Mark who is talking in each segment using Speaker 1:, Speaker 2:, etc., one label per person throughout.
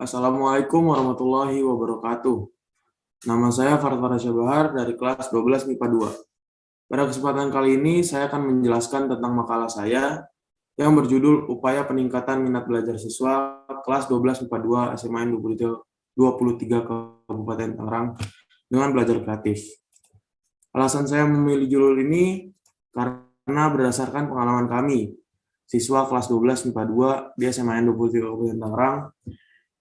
Speaker 1: Assalamualaikum warahmatullahi wabarakatuh. Nama saya Farfara Syabahar dari kelas 12 MIPA 2. Pada kesempatan kali ini, saya akan menjelaskan tentang makalah saya yang berjudul Upaya Peningkatan Minat Belajar Siswa kelas 12 MIPA 2 SMAN 23 Kabupaten Tangerang dengan belajar kreatif. Alasan saya memilih judul ini karena berdasarkan pengalaman kami, siswa kelas 12 MIPA 2 di SMAN 23 Kabupaten Tangerang,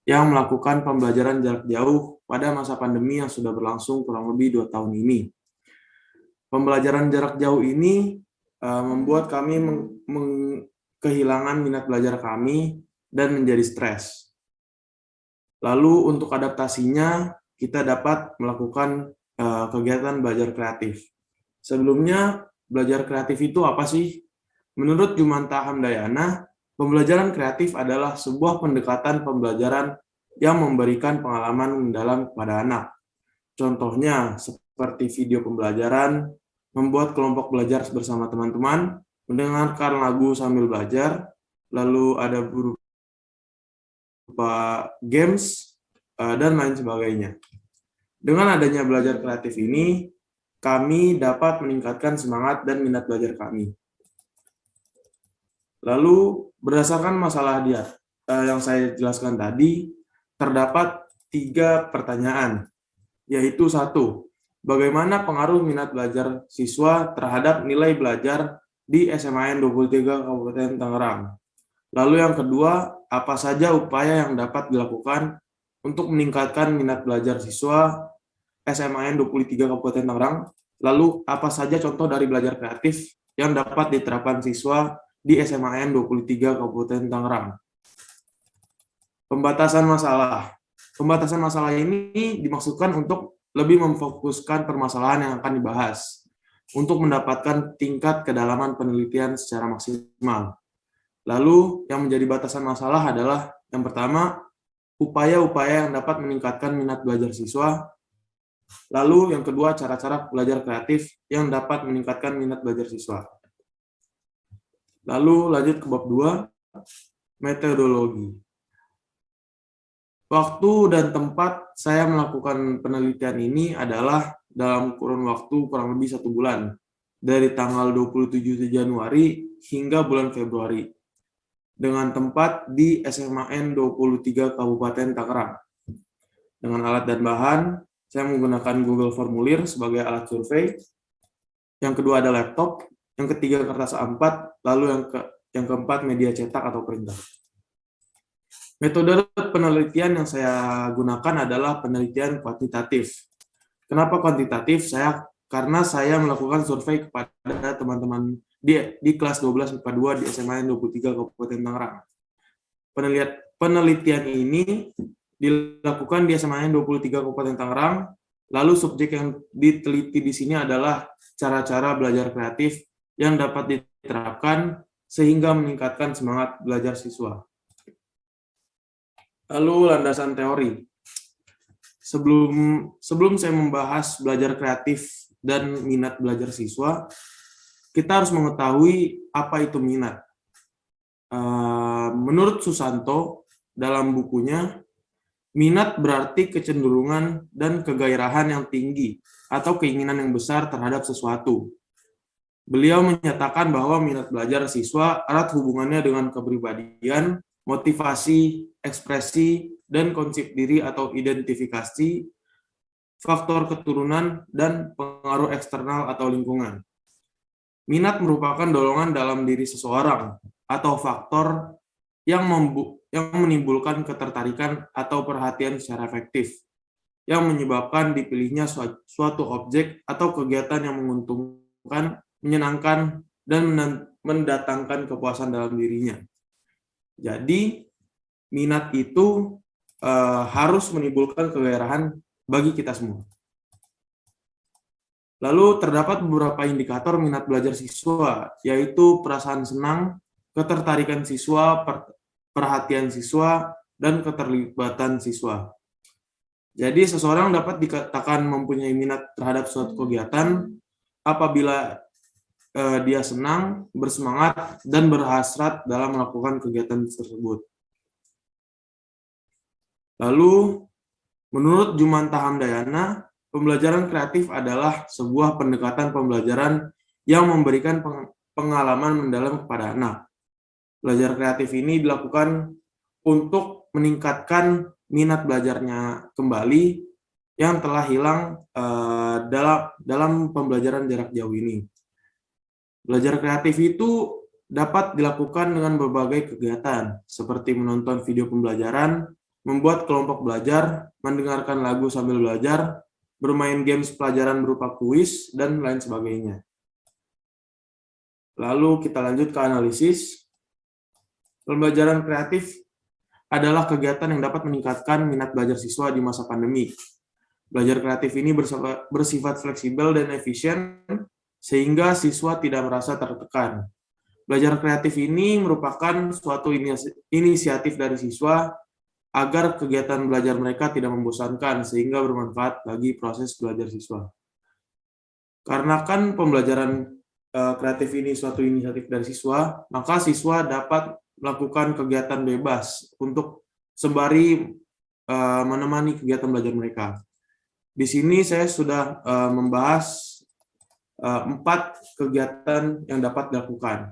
Speaker 1: yang melakukan pembelajaran jarak jauh pada masa pandemi yang sudah berlangsung kurang lebih 2 tahun ini. Pembelajaran jarak jauh ini membuat kami kehilangan minat belajar kami dan menjadi stres. Lalu untuk adaptasinya, kita dapat melakukan kegiatan belajar kreatif. Sebelumnya, belajar kreatif itu apa sih? Menurut Jumanta Hamdayana, pembelajaran kreatif adalah sebuah pendekatan pembelajaran yang memberikan pengalaman mendalam kepada anak. Contohnya, seperti video pembelajaran, membuat kelompok belajar bersama teman-teman, mendengarkan lagu sambil belajar, lalu ada berupa games, dan lain sebagainya. Dengan adanya belajar kreatif ini, kami dapat meningkatkan semangat dan minat belajar kami. Lalu, berdasarkan masalah yang saya jelaskan tadi, terdapat 3 pertanyaan, yaitu 1. Bagaimana pengaruh minat belajar siswa terhadap nilai belajar di SMAN 23 Kabupaten Tangerang? Lalu yang kedua, apa saja upaya yang dapat dilakukan untuk meningkatkan minat belajar siswa SMAN 23 Kabupaten Tangerang? Lalu apa saja contoh dari belajar kreatif yang dapat diterapkan siswa di SMAN 23 Kabupaten Tangerang? Pembatasan masalah. Pembatasan masalah ini dimaksudkan untuk lebih memfokuskan permasalahan yang akan dibahas untuk mendapatkan tingkat kedalaman penelitian secara maksimal. Lalu, yang menjadi batasan masalah adalah yang pertama, upaya-upaya yang dapat meningkatkan minat belajar siswa. Lalu, yang kedua, cara-cara belajar kreatif yang dapat meningkatkan minat belajar siswa. Lalu, lanjut ke bab 2, metodologi. Waktu dan tempat saya melakukan penelitian ini adalah dalam kurun waktu kurang lebih 1 bulan, dari tanggal 27 Januari hingga bulan Februari, dengan tempat di SMAN 23 Kabupaten Tangerang. Dengan alat dan bahan, saya menggunakan Google Formulir sebagai alat survei. Yang kedua ada laptop, yang ketiga kertas A4, lalu yang keempat media cetak atau printer. Metode penelitian yang saya gunakan adalah penelitian kuantitatif. Kenapa kuantitatif? Karena saya melakukan survei kepada teman-teman di kelas 12 MIPA 2 di SMAN 23 Kabupaten Tangerang. Penelitian ini dilakukan di SMAN 23 Kabupaten Tangerang, lalu subjek yang diteliti di sini adalah cara-cara belajar kreatif yang dapat diterapkan sehingga meningkatkan semangat belajar siswa. Lalu landasan teori. Sebelum saya membahas belajar kreatif dan minat belajar siswa, kita harus mengetahui apa itu minat. Menurut Susanto, dalam bukunya, minat berarti kecenderungan dan kegairahan yang tinggi atau keinginan yang besar terhadap sesuatu. Beliau menyatakan bahwa minat belajar siswa erat hubungannya dengan kepribadian, motivasi, ekspresi, dan konsep diri atau identifikasi, faktor keturunan, dan pengaruh eksternal atau lingkungan. Minat merupakan dorongan dalam diri seseorang atau faktor yang menimbulkan ketertarikan atau perhatian secara efektif, yang menyebabkan dipilihnya suatu objek atau kegiatan yang menguntungkan, menyenangkan, dan mendatangkan kepuasan dalam dirinya. Jadi, minat itu harus menimbulkan kegairahan bagi kita semua. Lalu terdapat beberapa indikator minat belajar siswa, yaitu perasaan senang, ketertarikan siswa, perhatian siswa, dan keterlibatan siswa. Jadi seseorang dapat dikatakan mempunyai minat terhadap suatu kegiatan apabila dia senang, bersemangat, dan berhasrat dalam melakukan kegiatan tersebut. Lalu, menurut Jumanta Hamdayana, pembelajaran kreatif adalah sebuah pendekatan pembelajaran yang memberikan pengalaman mendalam kepada anak. Belajar kreatif ini dilakukan untuk meningkatkan minat belajarnya kembali yang telah hilang dalam pembelajaran jarak jauh ini. Belajar kreatif itu dapat dilakukan dengan berbagai kegiatan, seperti menonton video pembelajaran, membuat kelompok belajar, mendengarkan lagu sambil belajar, bermain games pelajaran berupa kuis, dan lain sebagainya. Lalu kita lanjut ke analisis. Pembelajaran kreatif adalah kegiatan yang dapat meningkatkan minat belajar siswa di masa pandemi. Belajar kreatif ini bersifat fleksibel dan efisien, sehingga siswa tidak merasa tertekan. Belajar kreatif ini merupakan suatu inisiatif dari siswa agar kegiatan belajar mereka tidak membosankan, sehingga bermanfaat bagi proses belajar siswa. Karena kan pembelajaran kreatif ini suatu inisiatif dari siswa, maka siswa dapat melakukan kegiatan bebas untuk sembari menemani kegiatan belajar mereka. Di sini saya sudah membahas 4 kegiatan yang dapat dilakukan.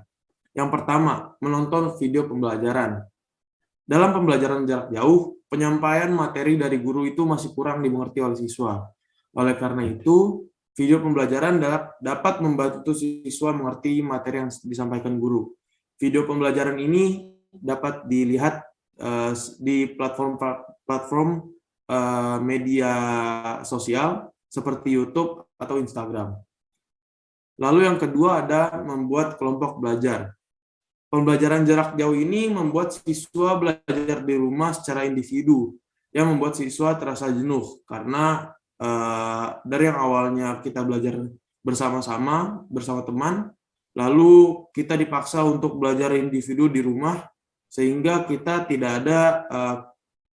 Speaker 1: Yang pertama, menonton video pembelajaran. Dalam pembelajaran jarak jauh, penyampaian materi dari guru itu masih kurang dimengerti oleh siswa. Oleh karena itu, video pembelajaran dapat membantu siswa mengerti materi yang disampaikan guru. Video pembelajaran ini dapat dilihat di platform media sosial seperti YouTube atau Instagram. Lalu yang kedua ada membuat kelompok belajar. Pembelajaran jarak jauh ini membuat siswa belajar di rumah secara individu, yang membuat siswa terasa jenuh karena dari yang awalnya kita belajar bersama-sama, bersama teman, lalu kita dipaksa untuk belajar individu di rumah, sehingga kita tidak ada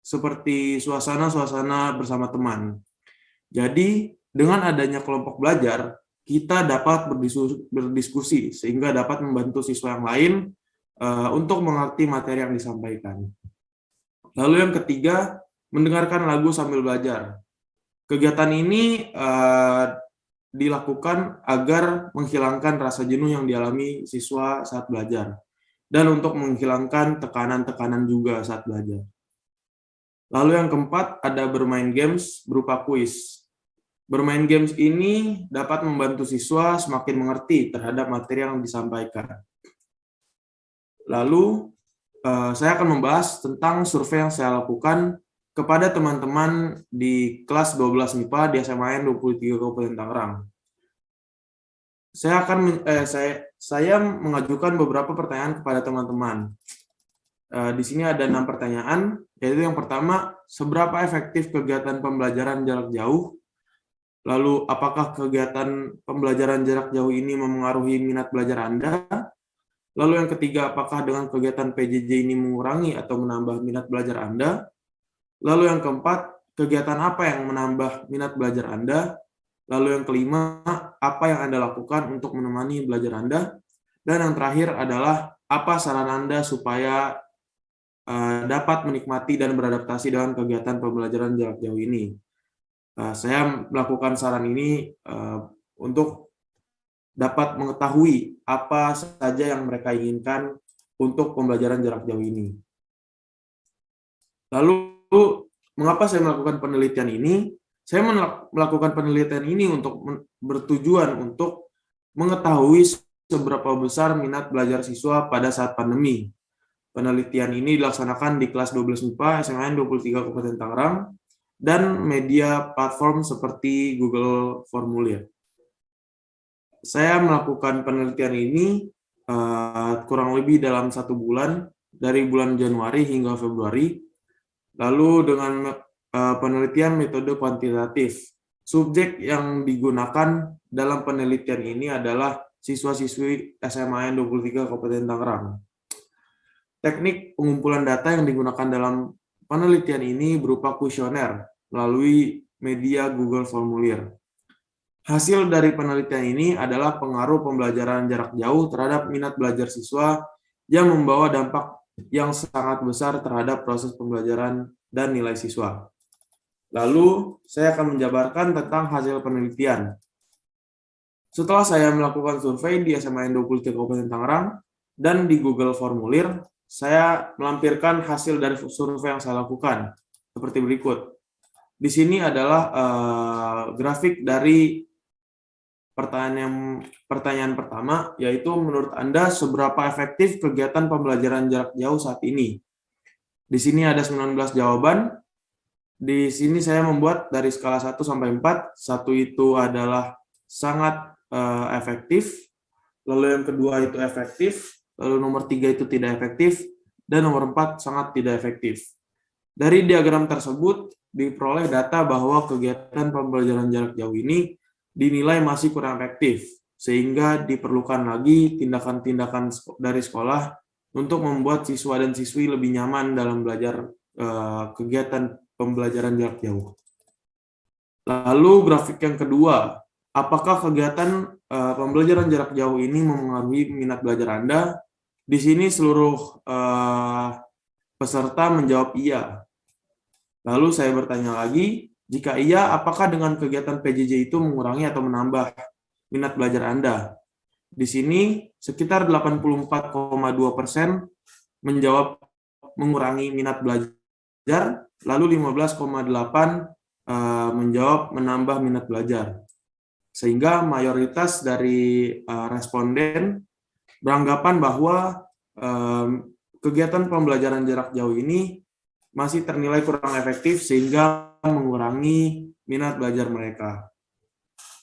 Speaker 1: seperti suasana-suasana bersama teman. Jadi, dengan adanya kelompok belajar, kita dapat berdiskusi, sehingga dapat membantu siswa yang lain untuk mengerti materi yang disampaikan. Lalu yang ketiga, mendengarkan lagu sambil belajar. Kegiatan ini dilakukan agar menghilangkan rasa jenuh yang dialami siswa saat belajar, dan untuk menghilangkan tekanan-tekanan juga saat belajar. Lalu yang keempat, ada bermain games berupa kuis. Bermain games ini dapat membantu siswa semakin mengerti terhadap materi yang disampaikan. Lalu, saya akan membahas tentang survei yang saya lakukan kepada teman-teman di kelas 12 MIPA di SMAN 23 Kabupaten Tangerang. Saya mengajukan beberapa pertanyaan kepada teman-teman. Di sini ada 6 pertanyaan, yaitu yang pertama, seberapa efektif kegiatan pembelajaran jarak jauh? Lalu, apakah kegiatan pembelajaran jarak jauh ini memengaruhi minat belajar Anda? Lalu yang ketiga, apakah dengan kegiatan PJJ ini mengurangi atau menambah minat belajar Anda? Lalu yang keempat, kegiatan apa yang menambah minat belajar Anda? Lalu yang kelima, apa yang Anda lakukan untuk menemani belajar Anda? Dan yang terakhir adalah, apa saran Anda supaya dapat menikmati dan beradaptasi dengan kegiatan pembelajaran jarak jauh ini? Saya melakukan saran ini untuk dapat mengetahui apa saja yang mereka inginkan untuk pembelajaran jarak jauh ini. Lalu, mengapa saya melakukan penelitian ini? Saya melakukan penelitian ini untuk bertujuan untuk mengetahui seberapa besar minat belajar siswa pada saat pandemi. Penelitian ini dilaksanakan di kelas 12 MIPA SMAN 23 Kabupaten Tangerang dan media platform seperti Google Formulir. Saya melakukan penelitian ini kurang lebih dalam 1 bulan, dari bulan Januari hingga Februari. Lalu dengan penelitian metode kuantitatif, subjek yang digunakan dalam penelitian ini adalah siswa-siswi SMAN 23 Kabupaten Tangerang. Teknik pengumpulan data yang digunakan dalam penelitian ini berupa kuesioner melalui media Google Formulir. Hasil dari penelitian ini adalah pengaruh pembelajaran jarak jauh terhadap minat belajar siswa yang membawa dampak yang sangat besar terhadap proses pembelajaran dan nilai siswa. Lalu, saya akan menjabarkan tentang hasil penelitian. Setelah saya melakukan survei di SMAN 23 Kabupaten Tangerang dan di Google Formulir, saya melampirkan hasil dari survei yang saya lakukan seperti berikut. Di sini adalah grafik dari pertanyaan pertama, yaitu menurut Anda seberapa efektif kegiatan pembelajaran jarak jauh saat ini? Di sini ada 19 jawaban. Di sini saya membuat dari skala 1 sampai 4. 1 itu adalah sangat efektif, lalu yang kedua itu efektif, lalu nomor 3 itu tidak efektif, dan nomor 4 sangat tidak efektif. Dari diagram tersebut diperoleh data bahwa kegiatan pembelajaran jarak jauh ini dinilai masih kurang efektif, sehingga diperlukan lagi tindakan-tindakan dari sekolah untuk membuat siswa dan siswi lebih nyaman dalam belajar kegiatan pembelajaran jarak jauh. Lalu grafik yang kedua, apakah kegiatan pembelajaran jarak jauh ini memengaruhi minat belajar Anda? Di sini seluruh peserta menjawab iya. Lalu saya bertanya lagi, jika iya, apakah dengan kegiatan PJJ itu mengurangi atau menambah minat belajar Anda? Di sini sekitar 84,2% menjawab mengurangi minat belajar, lalu 15,8% menjawab menambah minat belajar. Sehingga mayoritas dari responden beranggapan bahwa kegiatan pembelajaran jarak jauh ini masih ternilai kurang efektif sehingga mengurangi minat belajar mereka.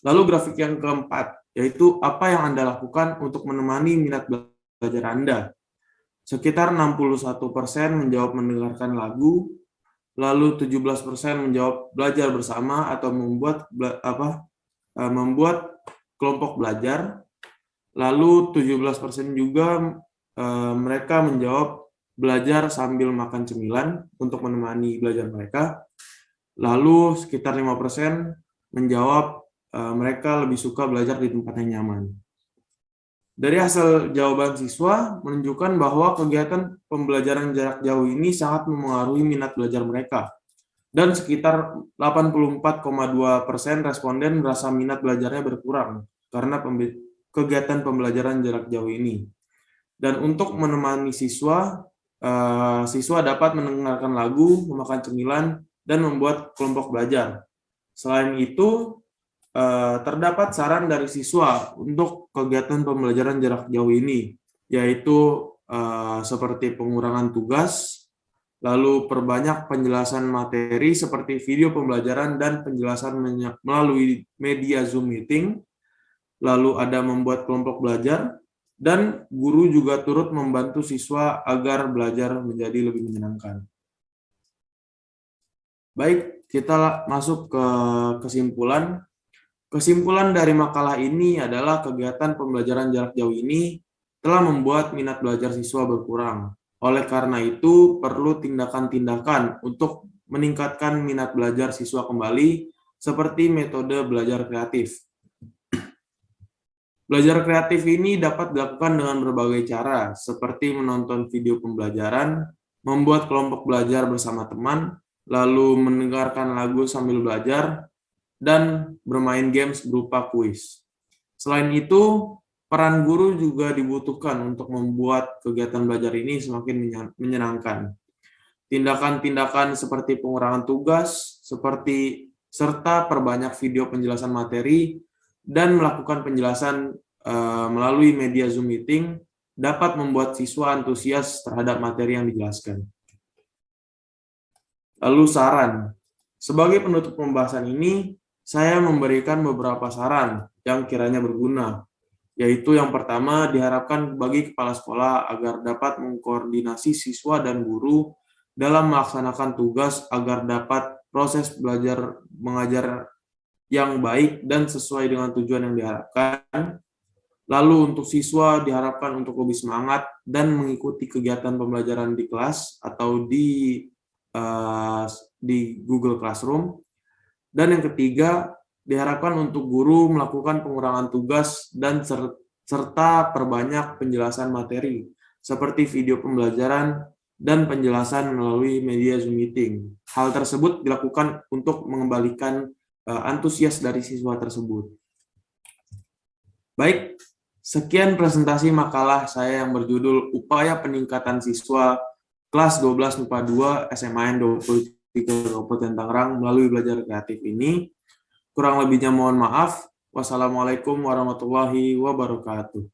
Speaker 1: Lalu grafik yang keempat, yaitu apa yang Anda lakukan untuk menemani minat belajar Anda. Sekitar 61% menjawab mendengarkan lagu, lalu 17% menjawab belajar bersama atau membuat kelompok belajar, lalu 17% juga mereka menjawab belajar sambil makan cemilan untuk menemani belajar mereka. Lalu sekitar 5% menjawab mereka lebih suka belajar di tempat yang nyaman. Dari hasil jawaban siswa menunjukkan bahwa kegiatan pembelajaran jarak jauh ini sangat memengaruhi minat belajar mereka. Dan sekitar 84,2% responden merasa minat belajarnya berkurang karena kegiatan pembelajaran jarak jauh ini. Dan untuk menemani siswa, siswa dapat mendengarkan lagu, memakan cemilan, dan membuat kelompok belajar. Selain itu, terdapat saran dari siswa untuk kegiatan pembelajaran jarak jauh ini, yaitu seperti pengurangan tugas, lalu perbanyak penjelasan materi seperti video pembelajaran dan penjelasan melalui media Zoom meeting, lalu ada membuat kelompok belajar, dan guru juga turut membantu siswa agar belajar menjadi lebih menyenangkan. Baik, kita masuk ke kesimpulan. Kesimpulan dari makalah ini adalah kegiatan pembelajaran jarak jauh ini telah membuat minat belajar siswa berkurang. Oleh karena itu, perlu tindakan-tindakan untuk meningkatkan minat belajar siswa kembali, seperti metode belajar kreatif. Belajar kreatif ini dapat dilakukan dengan berbagai cara, seperti menonton video pembelajaran, membuat kelompok belajar bersama teman, lalu mendengarkan lagu sambil belajar, dan bermain games berupa kuis. Selain itu, peran guru juga dibutuhkan untuk membuat kegiatan belajar ini semakin menyenangkan. Tindakan-tindakan seperti pengurangan tugas, serta perbanyak video penjelasan materi, dan melakukan penjelasan melalui media Zoom meeting dapat membuat siswa antusias terhadap materi yang dijelaskan. Lalu saran. Sebagai penutup pembahasan ini, saya memberikan beberapa saran yang kiranya berguna, yaitu yang pertama, diharapkan bagi kepala sekolah agar dapat mengkoordinasi siswa dan guru dalam melaksanakan tugas agar dapat proses belajar mengajar yang baik dan sesuai dengan tujuan yang diharapkan. Lalu untuk siswa diharapkan untuk lebih semangat dan mengikuti kegiatan pembelajaran di kelas atau di Google Classroom. Dan yang ketiga, diharapkan untuk guru melakukan pengurangan tugas dan serta perbanyak penjelasan materi, seperti video pembelajaran dan penjelasan melalui media Zoom meeting. Hal tersebut dilakukan untuk mengembalikan antusias dari siswa tersebut. Baik, sekian presentasi makalah saya yang berjudul Upaya Peningkatan Siswa kelas 12 MIPA 2 SMAN 23 Kabupaten Tangerang melalui belajar kreatif ini. Kurang lebihnya mohon maaf. Wassalamualaikum warahmatullahi wabarakatuh.